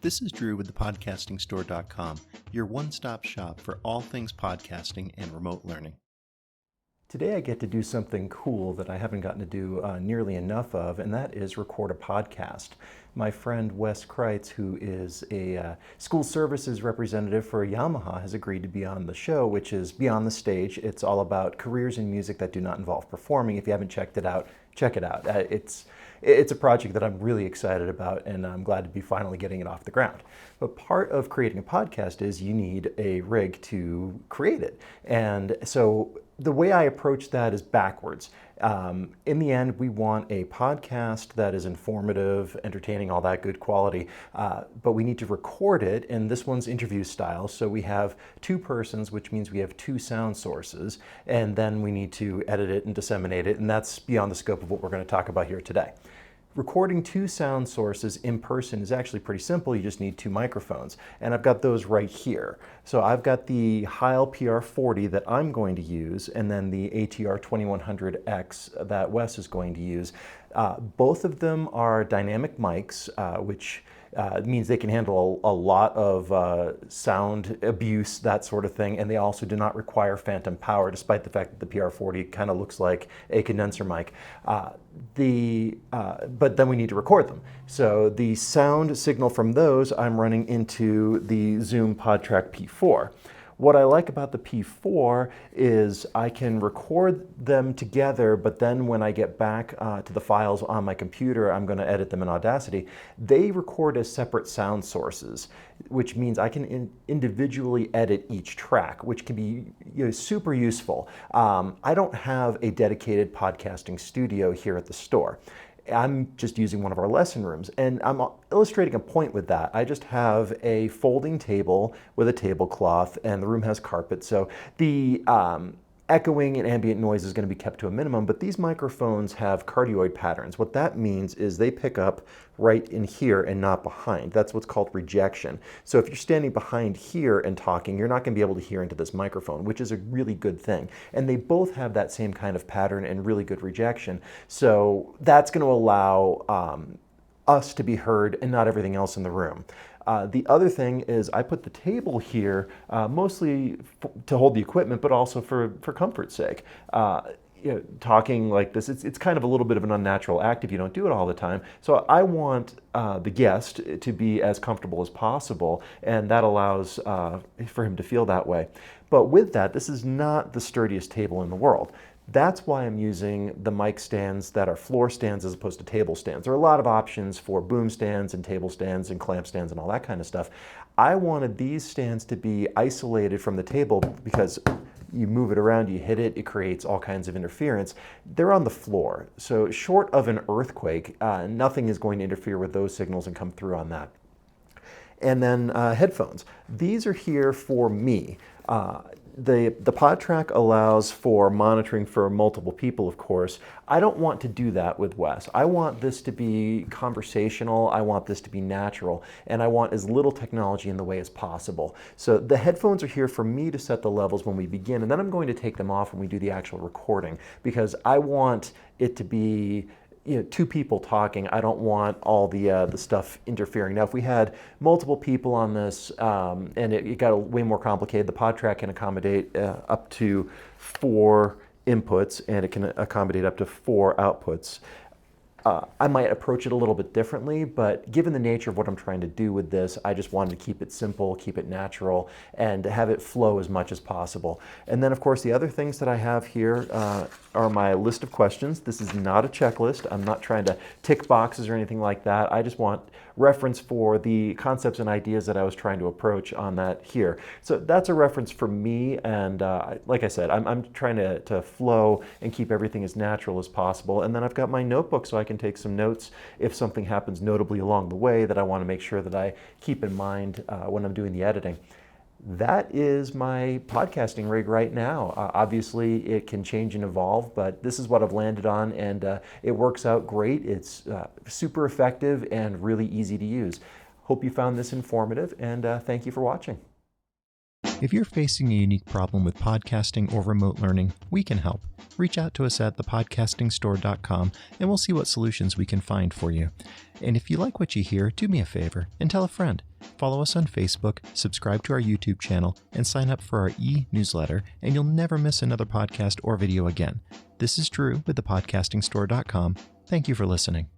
This is Drew with thepodcastingstore.com, your one-stop shop for all things podcasting and remote learning. Today I get to do something cool that I haven't gotten to do nearly enough of, and that is record a podcast. My friend Wes Kreitz, who is a school services representative for Yamaha, has agreed to be on the show, which is Beyond the Stage. It's all about careers in music that do not involve performing. If you haven't checked it out, check it out. It's a project that I'm really excited about, and I'm glad to be finally getting it off the ground. But part of creating a podcast is you need a rig to create it. And so the way I approach that is backwards. In the end, we want a podcast that is informative, entertaining, all that good quality, but we need to record it, and this one's interview style, so we have two persons, which means we have two sound sources, and then we need to edit it and disseminate it, and that's beyond the scope of what we're going to talk about here today. Recording two sound sources in person is actually pretty simple. You just need two microphones, and I've got those right here. So I've got the Heil PR40 that I'm going to use, and then the ATR 2100X that Wes is going to use. Both of them are dynamic mics, which means they can handle a lot of sound abuse, that sort of thing, and they also do not require phantom power, despite the fact that the PR40 kind of looks like a condenser mic. But then we need to record them. So the sound signal from those I'm running into the Zoom PodTrack P4. What I like about the P4 is I can record them together, but then when I get back to the files on my computer, I'm going to edit them in Audacity. They record as separate sound sources, which means I can individually edit each track, which can be super useful. I don't have a dedicated podcasting studio here at the store. I'm just using one of our lesson rooms, and I'm illustrating a point with that. I just have a folding table with a tablecloth, and the room has carpet, so the echoing and ambient noise is going to be kept to a minimum, but these microphones have cardioid patterns. What that means is they pick up right in here and not behind. That's what's called rejection. So if you're standing behind here and talking, you're not going to be able to hear into this microphone, which is a really good thing. And they both have that same kind of pattern and really good rejection. So that's going to allow us to be heard and not everything else in the room. The other thing is I put the table here mostly to hold the equipment, but also for comfort's sake. Talking like this, it's kind of a little bit of an unnatural act if you don't do it all the time. So I want the guest to be as comfortable as possible, and that allows for him to feel that way. But with that, this is not the sturdiest table in the world. That's why I'm using the mic stands that are floor stands as opposed to table stands. There are a lot of options for boom stands and table stands and clamp stands and all that kind of stuff. I wanted these stands to be isolated from the table because you move it around, you hit it, it creates all kinds of interference. They're on the floor, so short of an earthquake, nothing is going to interfere with those signals and come through on that. And then headphones. These are here for me. The PodTrack allows for monitoring for multiple people, of course. I don't want to do that with Wes. I want this to be conversational, I want this to be natural, and I want as little technology in the way as possible. So the headphones are here for me to set the levels when we begin, and then I'm going to take them off when we do the actual recording, because I want it to be two people talking. I don't want all the stuff interfering. Now, if we had multiple people on this and it got way more complicated, the PodTrack can accommodate up to 4 inputs, and it can accommodate up to 4 outputs. I might approach it a little bit differently, but given the nature of what I'm trying to do with this, I just wanted to keep it simple, keep it natural, and have it flow as much as possible. And then, of course, the other things that I have here are my list of questions. This is not a checklist. I'm not trying to tick boxes or anything like that. I just want reference for the concepts and ideas that I was trying to approach on that here. So that's a reference for me, and like I said, I'm trying to flow and keep everything as natural as possible. And then I've got my notebook so I can take some notes if something happens notably along the way that I want to make sure that I keep in mind when I'm doing the editing. That is my podcasting rig right now. Obviously, it can change and evolve, but this is what I've landed on, and it works out great. It's super effective and really easy to use. Hope you found this informative, and thank you for watching. If you're facing a unique problem with podcasting or remote learning, we can help. Reach out to us at thepodcastingstore.com and we'll see what solutions we can find for you. And if you like what you hear, do me a favor and tell a friend. Follow us on Facebook, subscribe to our YouTube channel, and sign up for our e-newsletter, and you'll never miss another podcast or video again. This is Drew with thepodcastingstore.com. Thank you for listening.